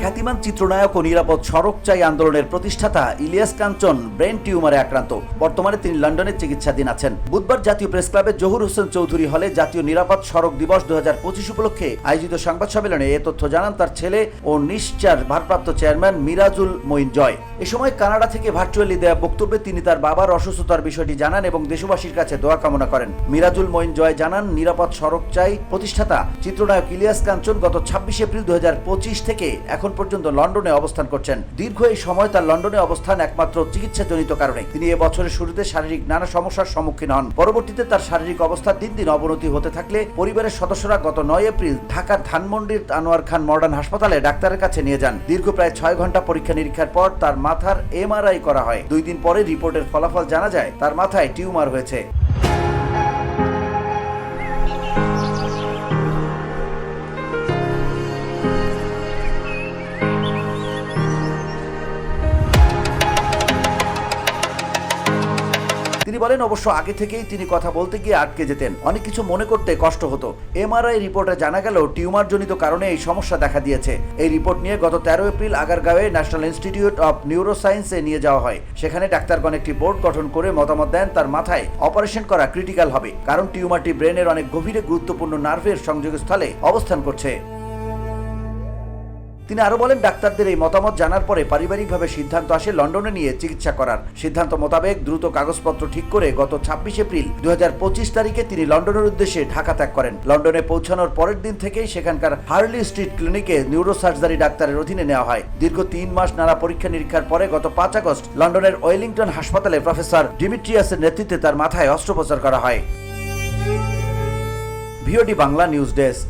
খ্যাতিমান চিত্রনায়ক ও নিরাপদ সড়ক চাই আন্দোলনের প্রতিষ্ঠাতা ইলিয়াস কাঞ্চন ব্রেন টিউমারে আক্রান্ত। বর্তমানে তিনি লন্ডনে চিকিৎসাধীন আছেন। বুধবার জাতীয় প্রেস ক্লাবে জহুর হোসেন চৌধুরী হলে জাতীয় নিরাপদ সড়ক দিবস 2025 উপলক্ষে আয়োজিত সংবাদ সম্মেলনে এ তথ্য জানান তার ছেলে ও নিশ্চার ভারপ্রাপ্ত চেয়ারম্যান মিরাজুল মঈন জয়। এ সময় কানাডা থেকে ভার্চুয়ালি দেয়া বক্তব্যে তিনি তার বাবার অসুস্থতার বিষয়টি জানান এবং দেশবাসীর কাছে দোয়া কামনা করেন। মিরাজুল মঈন জয় জানান, নিরাপদ সড়ক চাই প্রতিষ্ঠাতা চিত্রনায়ক ইলিয়াস কাঞ্চন গত 26 এপ্রিল 2025 থেকে এখন পর্যন্ত লন্ডনে অবস্থান করছেন। দীর্ঘ এই সময় তার লন্ডনে অবস্থান একমাত্র চিকিৎসাজনিত কারণে। তিনি এ বছরের শুরুতে শারীরিক নানা সমস্যার সম্মুখীন হন। পরবর্তীতে তার শারীরিক অবস্থা দিন দিন অবনতি হতে থাকলে পরিবারের সদস্যরা গত 9 এপ্রিল ঢাকার ধানমন্ডির আনোয়ার খান মডার্ন হাসপাতালে ডাক্তারের কাছে নিয়ে যান। দীর্ঘ প্রায় 6 ঘন্টা পরীক্ষা নিরীক্ষার পর তার মাথার MRI করা হয়। 2 দিন পরে রিপোর্টের ফলাফল জানা যায় তার মাথায় টিউমার হয়েছে। তিনি বলেন, অবশ্য আগে থেকেই তিনি কথা বলতে গিয়ে আটকে যেতেন, অনেক কিছু মনে করতে কষ্ট হতো। MRI রিপোর্টে জানা গেল টিউমার জনিত কারণে এই সমস্যা দেখা দিয়েছে। এই রিপোর্ট নিয়ে গত 13 এপ্রিল আগারগাঁওয়ে ন্যাশনাল ইনস্টিটিউট অব নিউরোসায়েন্সে নিয়ে যাওয়া হয়। সেখানে ডাক্তারগণ একটি বোর্ড গঠন করে মতামত দেন তার মাথায় অপারেশন করা ক্রিটিক্যাল হবে, কারণ টিউমারটি ব্রেনের অনেক গভীরে গুরুত্বপূর্ণ নার্ভের সংযোগস্থলে অবস্থান করছে। তিনি আরো বলেন, ডাক্তারদের এই মতামত জানার পরে পারিবারিকভাবে সিদ্ধান্ত আসে লন্ডনে নিয়ে চিকিৎসা করার। সিদ্ধান্ত মোতাবেক দ্রুত কাগজপত্র ঠিক করে গত 26 এপ্রিল 2025 তারিখে তিনি লন্ডনের উদ্দেশ্যে ঢাকা ত্যাগ করেন। লন্ডনে পৌঁছানোর পরের দিন থেকেই সেখানকার হার্লি স্ট্রিট ক্লিনিকে নিউরোসার্জারি ডাক্তারের অধীনে নেওয়া হয়। দীর্ঘ 3 মাস নানা পরীক্ষা নিরীক্ষার পরে গত 5 আগস্ট লন্ডনের ওয়েলিংটন হাসপাতালে প্রফেসর ডিমিট্রিয়াসের নেতৃত্বে তার মাথায় অস্ত্রোপচার করা হয়। VOD Bangla news desk.